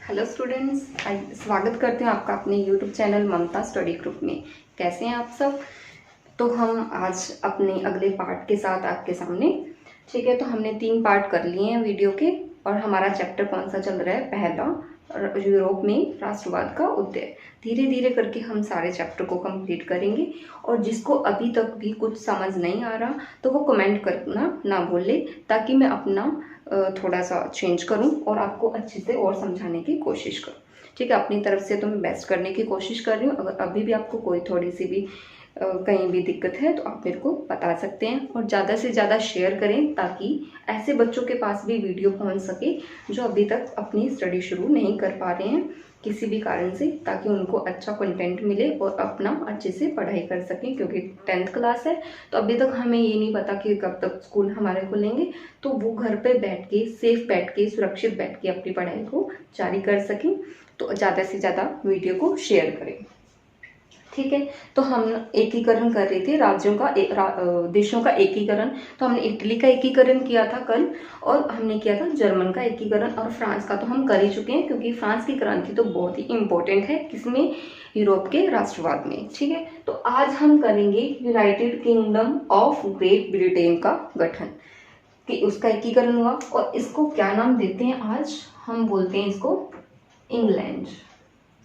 Hello students, स्वागत करते हैं आपका अपने यूट्यूब चैनल ममता स्टडी ग्रुप में। कैसे हैं आप सब। तो हम आज अपने अगले पार्ट के साथ आपके सामने, ठीक है। तो हमने 3 पार्ट कर लिए हैं वीडियो के, और हमारा चैप्टर कौन सा चल रहा है, पहला, यूरोप में राष्ट्रवाद का उदय। धीरे धीरे करके हम सारे चैप्टर को कंप्लीट करेंगे, और जिसको अभी तक भी कुछ समझ नहीं आ रहा तो वो कमेंट करना ना भूले, ताकि मैं अपना थोड़ा सा चेंज करूं और आपको अच्छे से और समझाने की कोशिश करूं। ठीक है, अपनी तरफ से तो मैं बेस्ट करने की कोशिश कर रही हूँ। अगर अभी भी आपको कोई थोड़ी सी भी कहीं भी दिक्कत है तो आप मेरे को बता सकते हैं, और ज़्यादा से ज़्यादा शेयर करें ताकि ऐसे बच्चों के पास भी वीडियो पहुंच सके जो अभी तक अपनी स्टडी शुरू नहीं कर पा रहे हैं किसी भी कारण से, ताकि उनको अच्छा कंटेंट मिले और अपना अच्छे से पढ़ाई कर सकें। क्योंकि 10th क्लास है तो अभी तक हमें ये नहीं पता कि कब तक स्कूल हमारे खुलेंगे, तो वो घर पे बैठ के, सेफ बैठ के, सुरक्षित बैठ के अपनी पढ़ाई को जारी कर सकें। तो ज़्यादा से ज़्यादा वीडियो को शेयर करें, ठीक है। तो हम एकीकरण कर रहे थे राज्यों का, देशों का एकीकरण। तो हमने इटली का एकीकरण किया था कल, और हमने किया था जर्मन का एकीकरण, और फ्रांस का तो हम कर ही चुके हैं, क्योंकि फ्रांस की क्रांति तो बहुत ही इंपॉर्टेंट है किसमें, यूरोप के राष्ट्रवाद में, ठीक है। तो आज हम करेंगे United kingdom of great Britain का गठन, कि उसका एकीकरण हुआ। और इसको क्या नाम देते हैं, आज हम बोलते हैं इसको इंग्लैंड।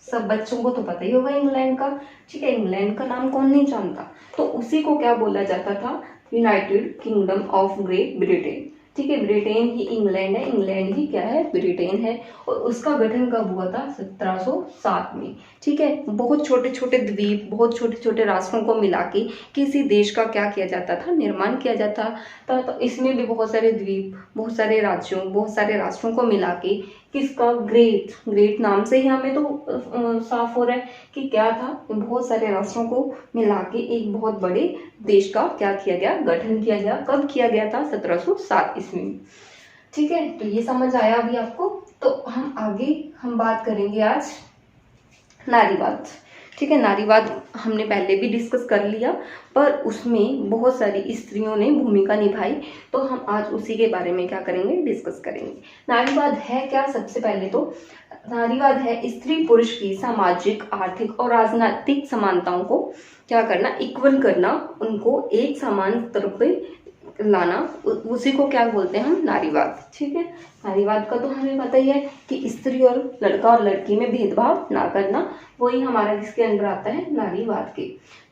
सब बच्चों को तो पता ही होगा इंग्लैंड का, ठीक है। इंग्लैंड का नाम कौन नहीं जानता। तो उसी को क्या बोला जाता था, United kingdom of great Britain, ठीक है। ब्रिटेन ही इंग्लैंड है, इंग्लैंड ही क्या है, ब्रिटेन है। और उसका गठन कब हुआ था, 1707 में, ठीक है। बहुत छोटे छोटे द्वीप, बहुत छोटे छोटे राष्ट्रों को मिला के किसी देश का क्या किया जाता था, निर्माण किया जाता था। तो इसमें भी बहुत सारे द्वीप, बहुत सारे राज्यों, बहुत सारे राष्ट्रों को मिला के किसका, ग्रेट, ग्रेट नाम से ही हमें तो साफ हो रहा है कि क्या था, बहुत सारे राष्ट्रों को मिला के एक बहुत बड़े देश का क्या किया गया, गठन किया गया। कब किया गया था, 1707 ईस्वी में, ठीक है। तो ये समझ आया अभी आपको। तो हम आगे बात करेंगे आज नारीवाद, ठीक है। नारीवाद हमने पहले भी डिस्कस कर लिया, पर उसमें बहुत सारी स्त्रियों ने भूमिका निभाई, तो हम आज उसी के बारे में क्या करेंगे, डिस्कस करेंगे। नारीवाद है क्या, सबसे पहले तो नारीवाद है स्त्री पुरुष की सामाजिक, आर्थिक और राजनीतिक समानताओं को क्या करना, इक्वल करना, उनको एक समान स्तर पे लाना, उसी को क्या बोलते हैं हम, नारीवाद, ठीक है। नारीवाद का तो हमें पता ही है कि स्त्री और लड़का और लड़की में भेदभाव ना करना, वही हमारा किसके अंदर आता है, नारीवाद के,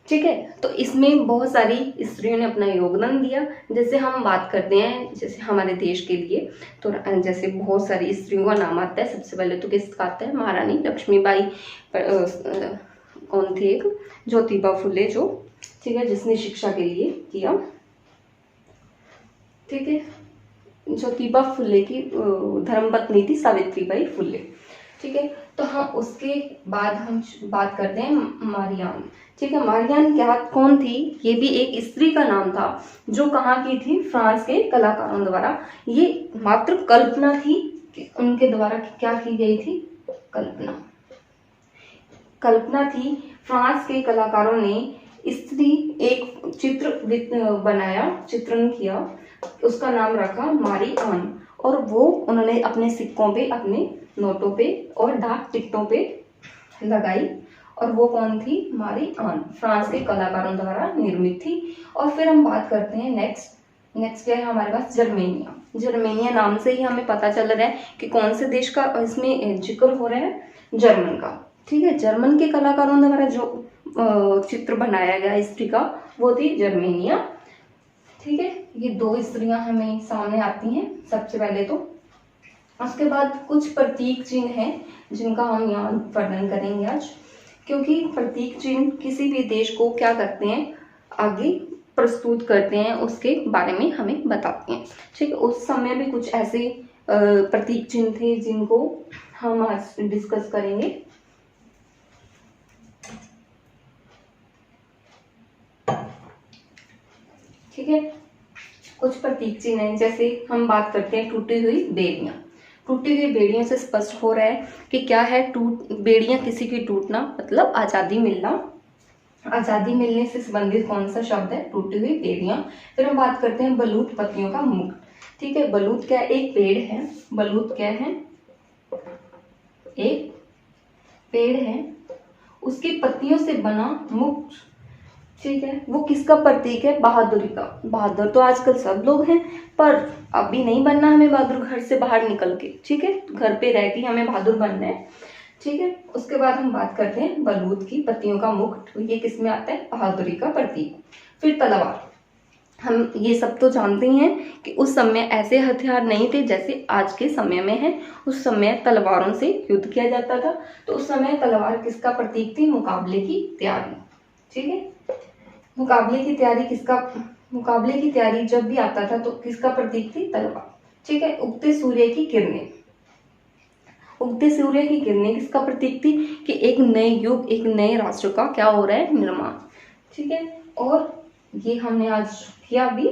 ठीक है। तो इसमें बहुत सारी स्त्रियों ने अपना योगदान दिया। जैसे हम बात करते हैं, जैसे हमारे देश के लिए, तो जैसे बहुत सारी स्त्रियों का नाम आता है। सबसे पहले तो किसका आता है, महारानी लक्ष्मीबाई, कौन थी, एक ज्योतिबा फुले, जो, ठीक है, जिसने शिक्षा के लिए किया, ठीक है। ज्योतिबा फुले की धर्मपत्नी थी सावित्रीबाई फुले, ठीक है। तो हम उसके बाद हम बात करते हैं मारियान, ठीक है। मारियान क्या, कौन थी, ये भी एक स्त्री का नाम था, जो कहाँ की थी, फ्रांस के कलाकारों द्वारा। ये मात्र कल्पना थी कि उनके द्वारा क्या की गई थी, कल्पना थी। फ्रांस के कलाकारों ने स्त्री एक चित्र बनाया, चित्रण किया, उसका नाम रखा मारी आन, और वो उन्होंने अपने सिक्कों पे, अपने नोटों पे और डाक टिकटों पे लगाई। और वो कौन थी, मारी आन, फ्रांस के कलाकारों द्वारा निर्मित थी। और फिर हम बात करते हैं नेक्स्ट क्या है हमारे पास, जर्मेनिया। जर्मेनिया नाम से ही हमें पता चल रहा है कि कौन से देश का इसमें जिक्र हो रहा है, जर्मन का, ठीक है। जर्मन के कलाकारों द्वारा जो चित्र बनाया गया स्त्री का, वो थी जर्मेनिया, ठीक है। ये 2 स्त्रियां हमें सामने आती हैं सबसे पहले तो। उसके बाद कुछ प्रतीक चिन्ह हैं जिनका हम यहाँ वर्णन करेंगे आज, क्योंकि प्रतीक चिन्ह किसी भी देश को क्या करते हैं, आगे प्रस्तुत करते हैं, उसके बारे में हमें बताते हैं, ठीक है। उस समय भी कुछ ऐसे प्रतीक चिन्ह थे जिनको हम आज डिस्कस करेंगे। ठीक है, कुछ प्रतीक चिन्ह हैं, जैसे हम बात करते हैं टूटी हुई बेड़ियां। टूटी हुई बेड़ियों से स्पष्ट हो रहा है कि क्या है, बेड़ियां किसी की टूटना मतलब आजादी मिलना, आजादी मिलने से संबंधित कौन सा शब्द है, टूटी हुई बेड़ियां। फिर हम बात करते हैं बलूत पत्तियों का मुकुट, ठीक है। बलूत क्या, एक पेड़ है, बलूत क्या है, एक पेड़ है, उसकी पत्तियों से बना मुकुट, ठीक है, वो किसका प्रतीक है? बहादुरी का। बहादुर तो आजकल सब लोग हैं, पर अभी नहीं बनना हमें बहादुर घर से बाहर निकल के, ठीक है, घर पे रह के हमें बहादुर बनना है, ठीक है। उसके बाद हम बात करते हैं बलूत की पत्तियों का मुकुट, ये किस में आता है? बहादुरी का प्रतीक। फिर तलवार, हम ये सब तो जानते ही हैं कि उस समय ऐसे हथियार नहीं थे जैसे आज के समय में है। उस समय तलवारों से युद्ध किया जाता था, तो उस समय तलवार किसका प्रतीक थी? मुकाबले की तैयारी, ठीक है। मुकाबले की तैयारी किसका? मुकाबले की तैयारी जब भी आता था तो किसका प्रतीक थी? तलवार, ठीक है। उगते सूर्य की किरणें, उगते सूर्य की किरणें किसका प्रतीक थी? कि एक नए युग, एक नए राष्ट्र का क्या हो रहा है? निर्माण, ठीक है। और ये हमने आज किया अभी,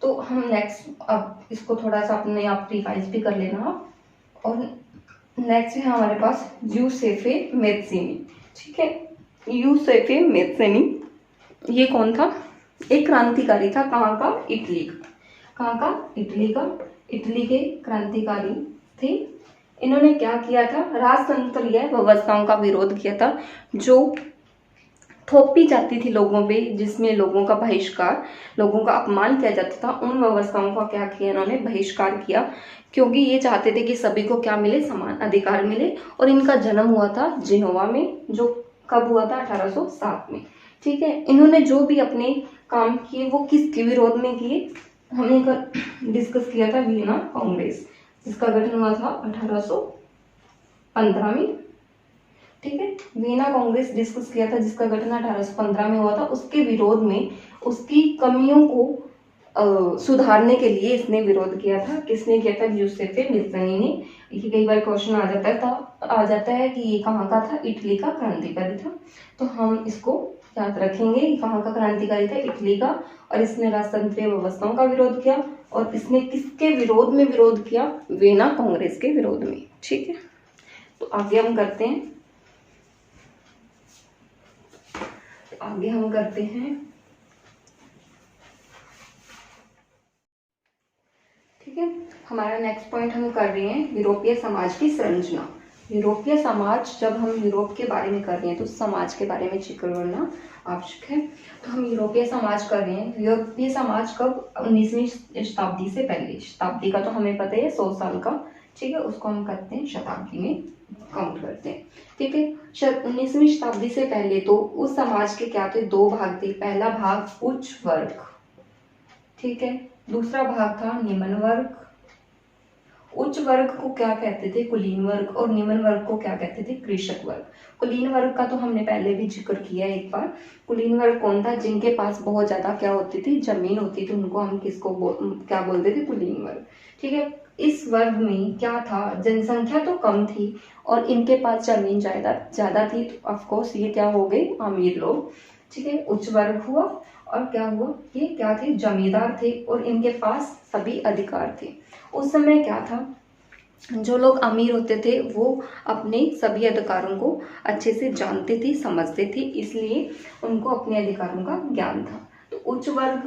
तो हम नेक्स्ट अब इसको थोड़ा सा अपने आप रिवाइज भी कर लेना आप। और नेक्स्ट है हमारे पास यूसेफे मैत्सिनी, ठीक है। यूसेफे मैत्सिनी ये कौन था? एक क्रांतिकारी था। कहाँ का? इटली का। कहाँ का? इटली का। इटली के क्रांतिकारी थे। इन्होंने क्या किया था? राजतंत्रीय व्यवस्थाओं का विरोध किया था जो थोपी जाती थी लोगों पे, जिसमें लोगों का बहिष्कार, लोगों का अपमान किया जाता था। उन व्यवस्थाओं का क्या किया इन्होंने? बहिष्कार किया, क्योंकि ये चाहते थे कि सभी को क्या मिले? समान अधिकार मिले। और इनका जन्म हुआ था जिनोवा में, जो कब हुआ था? 1807 में, ठीक है। इन्होंने जो भी अपने काम किए वो किसके विरोध में किए? हमने डिस्कस किया था वियना कांग्रेस, जिसका गठन हुआ था 1815 में, ठीक है। वियना कांग्रेस डिस्कस किया था जिसका गठन 1815 में हुआ था। उसके विरोध में, उसकी कमियों को सुधारने के लिए इसने विरोध किया था। किसने किया था? यूसेफे मैत्सिनी ने। ये कई बार क्वेश्चन आ जाता है कि ये कहाँ का था? इटली का क्रांतिकारी था। तो हम इसको याद रखेंगे कि कहाँ का क्रांतिकारी था? इटली का। और इसने राजतंत्रीय व्यवस्थाओं का विरोध किया। और इसने किसके विरोध में विरोध किया? वियना कांग्रेस के विरोध में, ठीक है। तो आगे हम करते हैं, ठीक है। हमारा नेक्स्ट पॉइंट हम कर रहे हैं यूरोपीय समाज की संरचना। यूरोपीय समाज, जब हम यूरोप के बारे में कर रहे हैं तो समाज के बारे में जिक्र करना आवश्यक है। तो हम यूरोपीय समाज कर रहे हैं। यूरोपीय समाज कब? 19वीं शताब्दी से पहले। शताब्दी का तो हमें पता है 100 साल का, ठीक है, उसको हम करते हैं शताब्दी में काउंट करते हैं, ठीक है। 19वीं शताब्दी से पहले तो उस समाज के क्या थे? 2 भाग थे। पहला भाग उच्च वर्ग, ठीक है। दूसरा भाग था निम्न वर्ग। उच्च वर्ग को क्या कहते थे? कुलीन वर्ग। और निम्न वर्ग को क्या कहते थे? कृषक वर्ग। कुलीन वर्ग का तो हमने पहले भी जिक्र किया एक बार। कुलीन वर्ग कौन था? जिनके पास बहुत ज्यादा क्या होती थी? जमीन होती थी। उनको हम क्या बोलते थे? कुलीन वर्ग, ठीक है। इस वर्ग में क्या था? जनसंख्या तो कम थी और इनके पास जमीन जायदाद ज्यादा थी, तो ऑफकोर्स ये क्या हो गए? अमीर लोग, ठीक है। उच्च वर्ग हुआ। और क्या हुआ? ये क्या थे? जमींदार थे और इनके पास सभी अधिकार थे। उस समय क्या था? जो लोग अमीर होते थे वो अपने सभी अधिकारों को अच्छे से जानते थे, समझते थे, इसलिए उनको अपने अधिकारों का ज्ञान था। तो उच्च वर्ग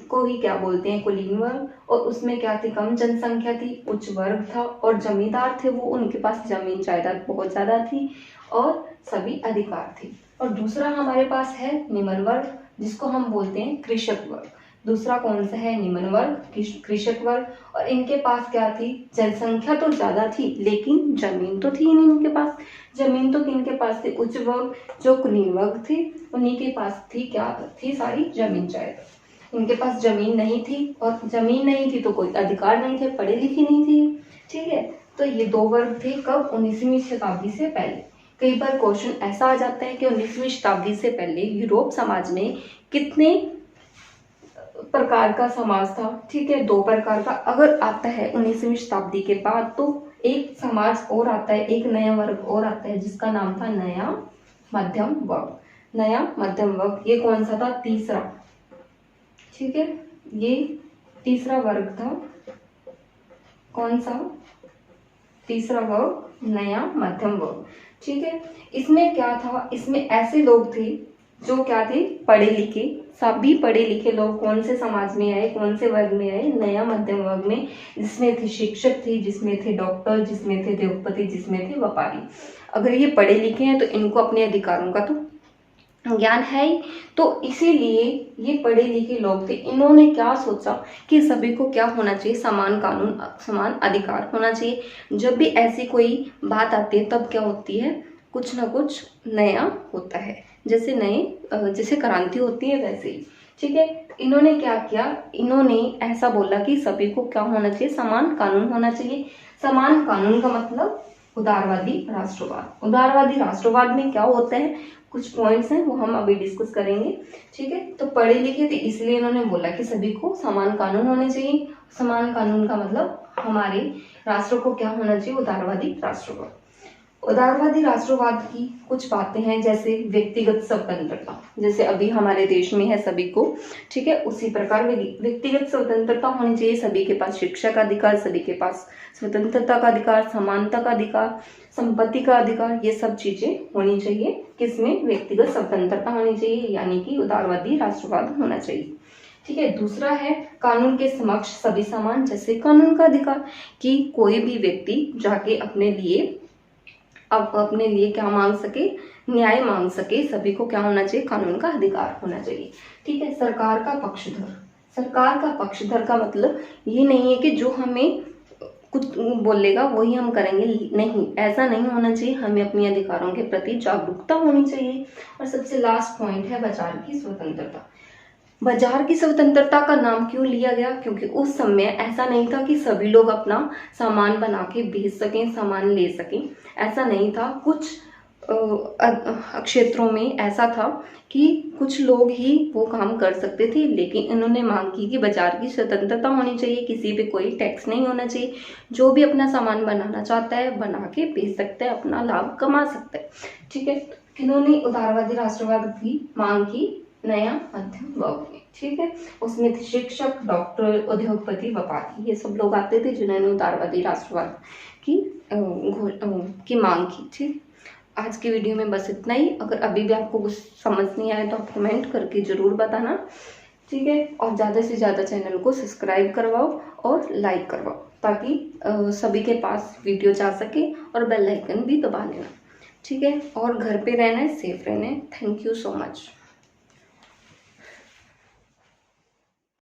को ही क्या बोलते हैं? कुलीन वर्ग। और उसमें क्या थी? कम जनसंख्या थी, उच्च वर्ग था और जमींदार थे वो, उनके पास जमीन जायदाद बहुत ज्यादा थी और सभी अधिकार थे। और दूसरा हमारे पास है निम्न वर्ग, जिसको हम बोलते हैं कृषक वर्ग। दूसरा कौन सा है? निम्न वर्ग, कृषक वर्ग। और इनके पास क्या थी? जनसंख्या तो ज्यादा थी लेकिन जमीन तो थी नहीं इनके पास। जमीन तो किनके पास थी? उच्च वर्ग, जो कुलीन वर्ग थे उन्हीं के पास थी क्या थी? सारी जमीन जायदाद। इनके पास जमीन नहीं थी, और जमीन नहीं थी तो कोई अधिकार नहीं थे, पढ़े लिखे नहीं थे, ठीक है। तो ये 2 वर्ग थे। कब? 19वीं शताब्दी से पहले। कई बार क्वेश्चन ऐसा आ जाता है कि 19वीं शताब्दी से पहले यूरोप समाज में कितने प्रकार का समाज था, ठीक है? 2 प्रकार का। अगर आता है 19वीं शताब्दी के बाद तो एक समाज और आता है, एक नया वर्ग और आता है जिसका नाम था नया मध्यम वर्ग। नया मध्यम वर्ग ये कौन सा था? तीसरा, ठीक है। ये तीसरा वर्ग था। कौन सा? तीसरा वर्ग नया मध्यम वर्ग, ठीक है। इसमें क्या था? इसमें ऐसे लोग थे जो क्या थे, पढ़े लिखे, सभी पढ़े लिखे लोग कौन से समाज में आए, कौन से वर्ग में आए, नया मध्यम वर्ग में, जिसमें थे शिक्षक थे, जिसमें थे डॉक्टर, जिसमें थे उद्योगपति, जिसमें थे व्यापारी। अगर ये पढ़े लिखे हैं तो इनको अपने अधिकारों का तो ज्ञान है ही, तो इसीलिए ये पढ़े लिखे लोग थे। इन्होंने क्या सोचा कि सभी को क्या होना चाहिए, समान कानून, समान अधिकार होना चाहिए। जब भी ऐसी कोई बात आती है तब क्या होती है, कुछ ना कुछ नया होता है, जैसे क्रांति होती है वैसे ही, ठीक है। इन्होंने क्या किया, इन्होंने ऐसा बोला कि सभी को क्या होना चाहिए, समान कानून होना चाहिए। समान कानून का मतलब उदारवादी राष्ट्रवाद। उदारवादी राष्ट्रवाद में क्या होता है, कुछ पॉइंट्स हैं वो हम अभी डिस्कस करेंगे, ठीक है। तो पढ़े लिखे थे इसलिए इन्होंने बोला कि सभी को समान कानून होने चाहिए। समान कानून का मतलब हमारे राष्ट्र को क्या होना चाहिए, उदारवादी राष्ट्रवाद। उदारवादी राष्ट्रवाद की कुछ बातें हैं, जैसे व्यक्तिगत स्वतंत्रता, जैसे अभी हमारे देश में है सभी को, ठीक है, उसी प्रकार व्यक्तिगत स्वतंत्रता होनी चाहिए। सभी के पास शिक्षा का अधिकार, सभी के पास स्वतंत्रता का अधिकार, समानता का अधिकार, संपत्ति का अधिकार, ये सब चीजें होनी चाहिए। किसमें, व्यक्तिगत स्वतंत्रता होनी चाहिए, यानी कि उदारवादी राष्ट्रवाद होना चाहिए, ठीक है। दूसरा है कानून के समक्ष सभी समान, जैसे कानून का अधिकार, कि कोई भी व्यक्ति जाके अपने लिए क्या मांग सके, न्याय मांग सके। सभी को क्या होना चाहिए, कानून का अधिकार होना चाहिए, ठीक है। सरकार का पक्षधर। सरकार का पक्षधर का मतलब ये नहीं है कि जो हमें कुछ बोलेगा वही हम करेंगे, नहीं, ऐसा नहीं होना चाहिए। हमें अपने अधिकारों के प्रति जागरूकता होनी चाहिए। और सबसे लास्ट पॉइंट है बाजार की स्वतंत्रता। बाजार की स्वतंत्रता का नाम क्यों लिया गया, क्योंकि उस समय ऐसा नहीं था कि सभी लोग अपना सामान बना के बेच सकें, सामान ले सकें, ऐसा नहीं था। कुछ क्षेत्रों में ऐसा था कि कुछ लोग ही वो काम कर सकते थे, लेकिन इन्होंने मांग की कि बाजार की स्वतंत्रता होनी चाहिए, किसी पे कोई टैक्स नहीं होना चाहिए। जो भी अपना सामान बनाना चाहता है बना के बेच सकता है, अपना लाभ कमा सकता है, ठीक है। इन्होंने उदारवादी राष्ट्रवाद की मांग की नया मध्यम वर्ग में, ठीक है। उसमें थे शिक्षक, डॉक्टर, उद्योगपति, व्यापारी, ये सब लोग आते थे जिन्होंने उदारवादी राष्ट्रवाद की मांग की, ठीक। आज की वीडियो में बस इतना ही। अगर अभी भी आपको कुछ समझ नहीं आया तो आप कमेंट करके ज़रूर बताना, ठीक है। और ज़्यादा से ज़्यादा चैनल को सब्सक्राइब करवाओ और लाइक करवाओ, ताकि सभी के पास वीडियो जा सके, और बेल आइकन भी दबा लेना, ठीक है। और घर पे रहना है, सेफ रहना है। Thank you so much.